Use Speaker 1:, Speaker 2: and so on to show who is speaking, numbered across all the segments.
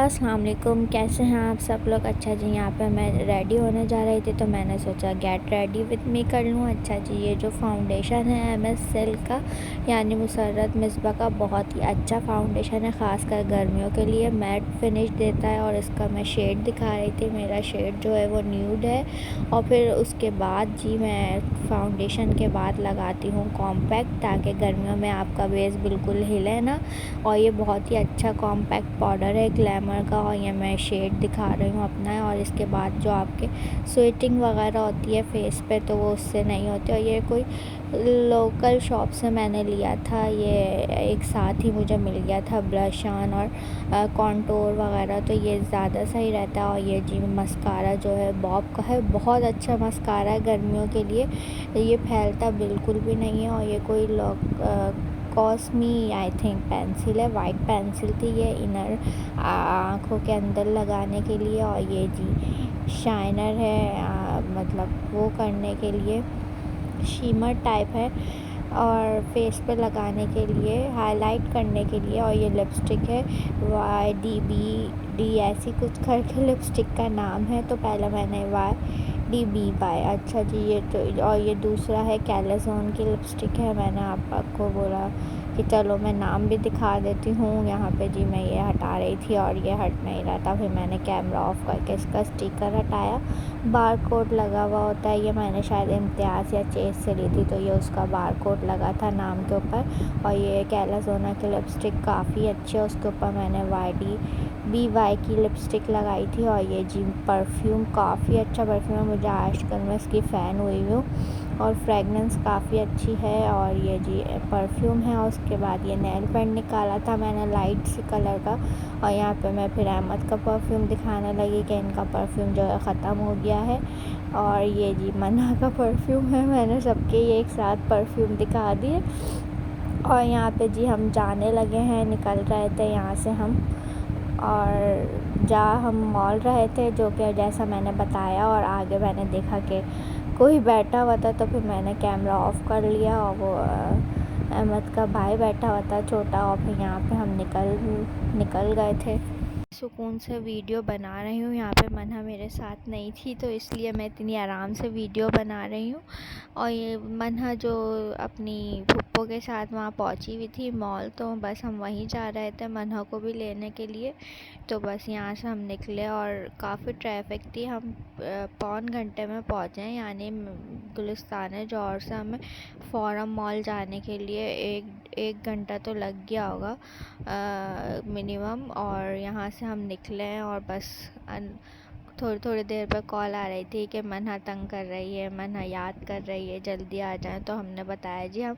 Speaker 1: अस्सलाम वालेकुम, कैसे हैं आप सब लोग। अच्छा जी, यहाँ पे मैं रेडी होने जा रही थी तो मैंने सोचा गेट रेडी विद मी कर लूँ। अच्छा जी, ये जो फाउंडेशन है MS सिल्क का यानी मुसर्रत मिसबा का बहुत ही अच्छा फाउंडेशन है, ख़ासकर गर्मियों के लिए मैट फिनिश देता है। और इसका मैं शेड दिखा रही थी, मेरा शेड जो है वो न्यूड है। और फिर उसके बाद जी मैं फाउंडेशन के बाद लगाती हूँ कॉम्पैक्ट, ताकि गर्मियों में आपका बेस बिल्कुल हिले ना। और ये बहुत ही अच्छा कॉम्पैक्ट पाउडर है ग्लैमर का, और ये मैं शेड दिखा रही हूँ अपना। और इसके बाद जो आपके स्वेटिंग वगैरह होती है फेस पे तो वो उससे नहीं होती। और ये कोई लोकल शॉप से मैंने लिया था, ये एक साथ ही मुझे मिल गया था ब्लश ऑन और कॉन्टोर वगैरह, तो ये ज़्यादा सही रहता है। और ये जी मस्कारा जो है बॉब का है, बहुत अच्छा मस्कारा है गर्मियों के लिए, ये फैलता बिल्कुल भी नहीं है। और ये कोई कॉस्मी आई थिंक पेंसिल है, वाइट पेंसिल थी ये इनर आँखों के अंदर लगाने के लिए। और ये जी शाइनर है, मतलब वो करने के लिए शीमर टाइप है और फेस पे लगाने के लिए, हाईलाइट करने के लिए। और ये लिपस्टिक है YDBD ऐसी कुछ करके लिपस्टिक का नाम है, तो पहले मैंने YDBY। अच्छा जी, ये तो और ये दूसरा है कैलाज़ोन की लिपस्टिक है। मैंने आपको बोला कि चलो मैं नाम भी दिखा देती हूँ। यहाँ पे जी मैं ये हटा रही थी और ये हट नहीं रहा था, फिर मैंने कैमरा ऑफ करके इसका स्टिकर हटाया। बार कोड लगा हुआ होता है, ये मैंने शायद इम्तियाज़ या चेज़ से ली थी, तो ये उसका बार कोड लगा था नाम के ऊपर। और ये कैलाज़ोना की लिपस्टिक काफ़ी अच्छी है, उसके ऊपर मैंने YDBY की लिपस्टिक लगाई थी। और ये जी परफ्यूम काफ़ी अच्छा परफ्यूम है, मुझे आजकल मैं इसकी फ़ैन हुई हूँ और फ्रेगनेंस काफ़ी अच्छी है। और ये जी परफ्यूम है। और उसके बाद ये नेल पेंट निकाला था मैंने लाइट सी कलर का। और यहाँ पे मैं फिर अहमद का परफ्यूम दिखाने लगी कि इनका परफ्यूम जो है ख़त्म हो गया है। और ये जी मन्ना का परफ्यूम है, मैंने सबके ये एक साथ परफ्यूम दिखा दिए। और यहाँ पे जी हम जाने लगे हैं, निकल रहे थे यहाँ से हम, और हम मॉल रहे थे जो कि जैसा मैंने बताया। और आगे मैंने देखा कि कोई बैठा हुआ था, तो फिर मैंने कैमरा ऑफ कर लिया और वो अहमद का भाई बैठा हुआ था छोटा। और फिर यहाँ पे हम निकल गए थे। सुकून से वीडियो बना रही हूँ, यहाँ पे मन्हा मेरे साथ नहीं थी तो इसलिए मैं इतनी आराम से वीडियो बना रही हूँ। और ये मन्हा जो अपनी फुप्पो के साथ वहाँ पहुँची हुई थी मॉल, तो बस हम वहीं जा रहे थे मन्हा को भी लेने के लिए। तो बस यहाँ से हम निकले और काफ़ी ट्रैफिक थी, हम पौन घंटे में पहुँचे हैं, यानी गुलिस्तान जौहर से हमें फोरम मॉल जाने के लिए एक घंटा तो लग गया होगा मिनिमम। और यहाँ से हम निकले हैं और बस थोड़ी देर पर कॉल आ रही थी कि मन्हा तंग कर रही है, मन्हा याद कर रही है, जल्दी आ जाएं। तो हमने बताया जी हम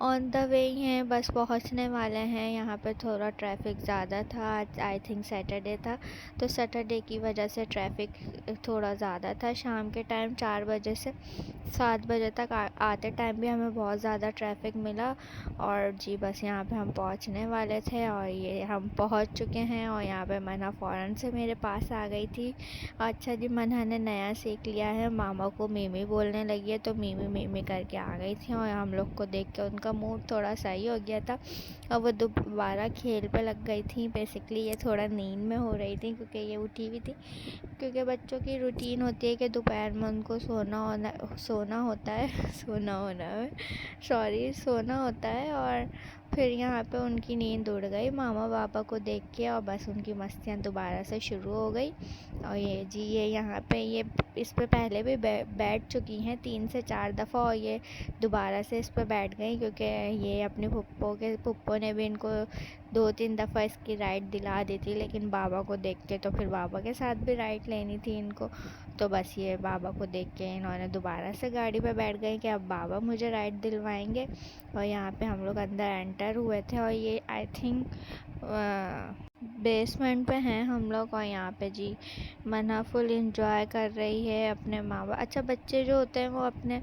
Speaker 1: ऑन द वे ही हैं, बस पहुंचने वाले हैं। यहाँ पे थोड़ा ट्रैफिक ज़्यादा था, आज आई थिंक सैटरडे था, तो सैटरडे की वजह से ट्रैफिक थोड़ा ज़्यादा था। शाम के टाइम 4 बजे से 7 बजे तक आते टाइम भी हमें बहुत ज़्यादा ट्रैफिक मिला। और जी बस यहाँ पे हम पहुँचने वाले थे और ये हम पहुँच चुके हैं। और यहाँ पे मन्हा फ़ौरन से मेरे पास आ गई थी। अच्छा जी, मन्हा ने नया सीख लिया है, मामा को मीमी बोलने लगी है, तो मीमी मीमी करके आ गई थी। और हम लोग को देख के उनका मूड थोड़ा सही हो गया था और वो दोबारा खेल पे लग गई थी। बेसिकली ये थोड़ा नींद में हो रही थी क्योंकि ये उठी हुई थी, क्योंकि बच्चों की रूटीन होती है कि दोपहर में उनको सोना होता है सोना होता है। और फिर यहाँ पे उनकी नींद उड़ गई मामा पापा को देख के, और बस उनकी मस्तियाँ दोबारा से शुरू हो गई। और ये जी ये यहाँ पे ये इस पे पहले भी बैठ चुकी हैं 3 से 4 दफ़ा, और ये दोबारा से इस पे बैठ गई क्योंकि ये अपने फुप्पो ने भी इनको 2-3 दफ़ा इसकी राइड दिला दी थी, लेकिन बाबा को देख के तो फिर बाबा के साथ भी राइड लेनी थी इनको। तो बस ये बाबा को देख के इन्होंने दोबारा से गाड़ी पे बैठ गई कि अब बाबा मुझे राइड दिलवाएंगे। और यहाँ पे हम लोग अंदर एंटर हुए थे और ये आई थिंक बेसमेंट पे हैं हम लोग। और यहाँ पे जी मन्हा फुल इंजॉय कर रही है अपने माँ बाप। अच्छा, बच्चे जो होते हैं वो अपने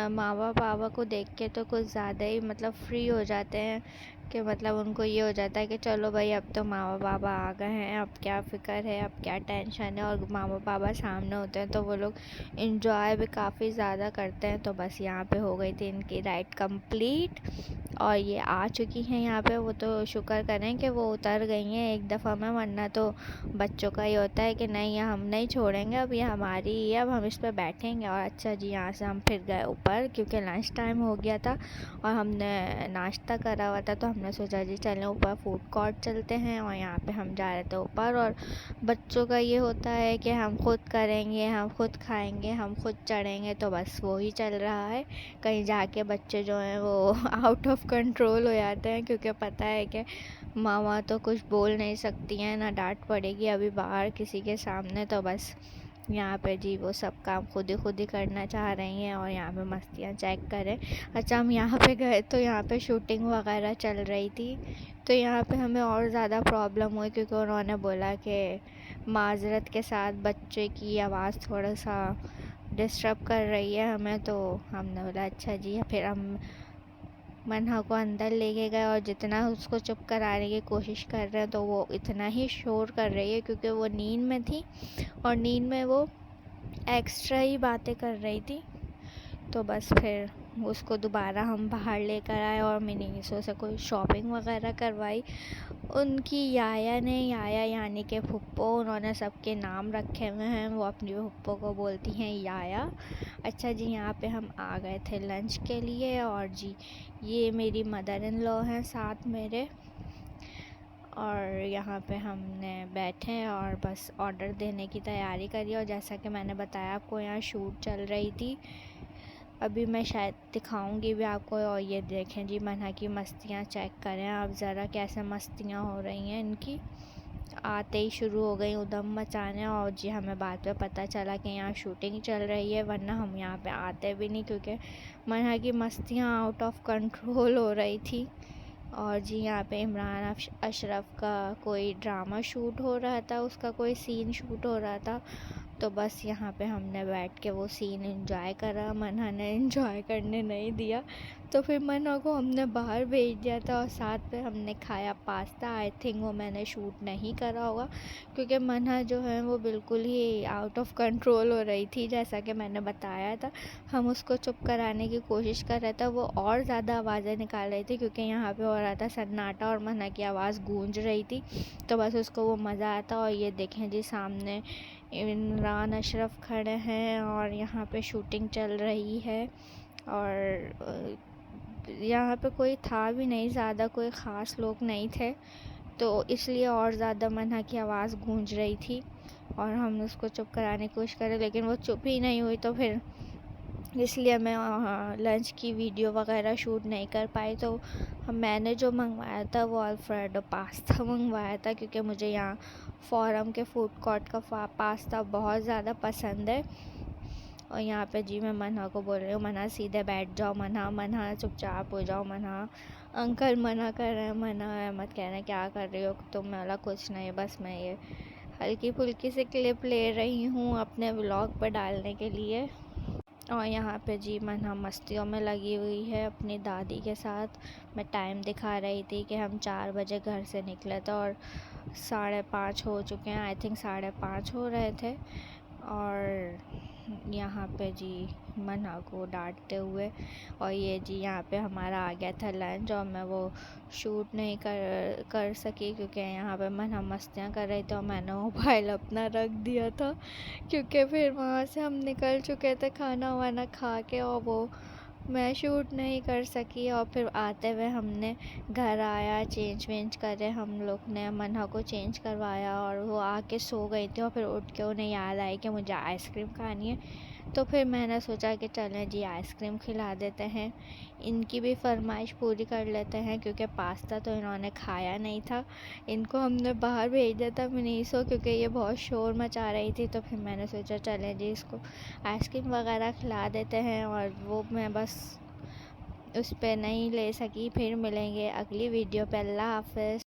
Speaker 1: माँ बाबा को देख के तो कुछ ज़्यादा ही मतलब फ्री हो जाते हैं, कि मतलब उनको ये हो जाता है कि चलो भाई अब तो माँ बाबा आ गए हैं, अब क्या फ़िक्र है, अब क्या टेंशन है। और माँ बाबा सामने होते हैं तो वो लोग इंजॉय भी काफ़ी ज़्यादा करते हैं। तो बस यहाँ पे हो गई थी इनकी राइड कंप्लीट और ये आ चुकी हैं यहाँ पे। वो तो शुक्र करें कि वो उतर गई हैं, हैं एक दफ़ा में, वरना तो बच्चों का ये होता है कि नहीं ये हम नहीं छोड़ेंगे, अब ये हमारी ही है, अब हम इस पर बैठेंगे। और अच्छा जी यहाँ से हम फिर गए ऊपर क्योंकि लंच टाइम हो गया था और हमने नाश्ता करा हुआ था, तो हमने सोचा जी चलें ऊपर फूड कोर्ट चलते हैं। और यहाँ पे हम जा रहे थे ऊपर। और बच्चों का ये होता है कि हम खुद करेंगे, हम खुद खाएंगे, हम खुद चढ़ेंगे, तो बस वो ही चल रहा है। कहीं जाके बच्चे जो हैं वो आउट ऑफ कंट्रोल हो जाते हैं, क्योंकि पता है कि मामा तो कुछ बोल नहीं सकती हैं, ना डांट पड़ेगी अभी बाहर किसी के सामने, तो बस यहाँ पे जी वो सब काम खुद ही करना चाह रही हैं और यहाँ पे मस्तियाँ चेक करें। अच्छा हम यहाँ पे गए तो यहाँ पे शूटिंग वगैरह चल रही थी, तो यहाँ पे हमें और ज़्यादा प्रॉब्लम हुई क्योंकि उन्होंने बोला कि माजरत के साथ बच्चे की आवाज़ थोड़ा सा डिस्टर्ब कर रही है हमें। तो हमने बोला अच्छा जी। फिर हम मन्हा को अंदर लेके गए और जितना उसको चुप कराने की कोशिश कर रहे हैं तो वो इतना ही शोर कर रही है क्योंकि वो नींद में थी और नींद में वो एक्स्ट्रा ही बातें कर रही थी। तो बस फिर उसको दोबारा हम बाहर लेकर आए और मिनीसो से कोई शॉपिंग वगैरह करवाई। उनकी याया यानी कि फुप्पो, उन्होंने सबके नाम रखे हुए हैं, वो अपनी फुप्पो को बोलती हैं याया। अच्छा जी यहाँ पे हम आ गए थे लंच के लिए और जी ये मेरी मदर इन लॉ हैं साथ मेरे। और यहाँ पे हमने बैठे और बस ऑर्डर देने की तैयारी करी। और जैसा कि मैंने बताया आपको यहाँ शूट चल रही थी, अभी मैं शायद दिखाऊंगी भी आपको। और ये देखें जी मन्हा की मस्तियाँ चेक करें आप ज़रा, कैसे मस्तियाँ हो रही हैं इनकी। आते ही शुरू हो गई उधम मचाने। और जी हमें बाद में पता चला कि यहाँ शूटिंग चल रही है, वरना हम यहाँ पे आते भी नहीं क्योंकि मन्हा की मस्तियाँ आउट ऑफ कंट्रोल हो रही थी। और जी यहाँ पे इमरान अशरफ का कोई ड्रामा शूट हो रहा था, उसका कोई सीन शूट हो रहा था, तो बस यहाँ पे हमने बैठ के वो सीन एंजॉय करा। मन्हा ने एंजॉय करने नहीं दिया, तो फिर मन्हा को हमने बाहर भेज दिया था और साथ में हमने खाया पास्ता। आई थिंक वो मैंने शूट नहीं करा होगा क्योंकि मन्हा जो है वो बिल्कुल ही आउट ऑफ कंट्रोल हो रही थी। जैसा कि मैंने बताया था, हम उसको चुप कराने की कोशिश कर रहे थे, वो और ज़्यादा आवाज़ें निकाल रही थी क्योंकि यहाँ पे हो रहा था सन्नाटा और मन्हा की आवाज़ गूंज रही थी, तो बस उसको वो मज़ा आता। और ये देखें जी सामने इमरान अशरफ खड़े हैं और यहाँ पे शूटिंग चल रही है। और यहाँ पे कोई था भी नहीं ज़्यादा, कोई ख़ास लोग नहीं थे, तो इसलिए और ज़्यादा मन्हा की आवाज़ गूंज रही थी और हम उसको चुप कराने की कोशिश करें लेकिन वो चुप ही नहीं हुई। तो फिर इसलिए मैं लंच की वीडियो वगैरह शूट नहीं कर पाई। तो मैंने जो मंगवाया था वो अल्फ्रेडो पास्ता मंगवाया था क्योंकि मुझे यहाँ फोरम के फूड कोर्ट का पास्ता बहुत ज़्यादा पसंद है। और यहाँ पे जी मैं मन्हा को बोल रही हूँ, मन्हा सीधे बैठ जाओ, मन्हा चुपचाप हो जाओ, मन्हा अंकल मना कर रहे हैं, मन्हा मत कह रहे हैं क्या कर रही हो तुम। मैं बोला कुछ नहीं, बस मैं ये हल्की फुल्की से क्लिप ले रही हूँ अपने व्लॉग पर डालने के लिए। और यहाँ पे जी मन्हा मस्तियों में लगी हुई है अपनी दादी के साथ। मैं टाइम दिखा रही थी कि हम 4 बजे घर से निकले थे और 5:30 हो चुके हैं, आई थिंक 5:30 हो रहे थे। और यहाँ पे जी मन्हा को डांटते हुए। और ये जी यहाँ पे हमारा आ गया था लंच और मैं वो शूट नहीं कर सकी क्योंकि यहाँ पे मन्हा मस्तियाँ कर रही थी और मैंने मोबाइल अपना रख दिया था क्योंकि फिर वहाँ से हम निकल चुके थे खाना वाना खा के, और वो मैं शूट नहीं कर सकी। और फिर आते हुए हमने घर आया, चेंज वेंज करे हम लोग ने, मन्हा को चेंज करवाया और वो आके सो गई थी। और फिर उठ के उन्हें याद आई कि मुझे आइसक्रीम खानी है, तो फिर मैंने सोचा कि चलें जी आइसक्रीम खिला देते हैं, इनकी भी फरमाइश पूरी कर लेते हैं क्योंकि पास्ता तो इन्होंने खाया नहीं था। इनको हमने बाहर भेज दिया था मिनीसो क्योंकि ये बहुत शोर मचा रही थी, तो फिर मैंने सोचा चलें जी इसको आइसक्रीम वगैरह खिला देते हैं। और वो मैं बस उस पर नहीं ले सकी। फिर मिलेंगे अगली वीडियो पे। अल्लाह हाफ़िज़।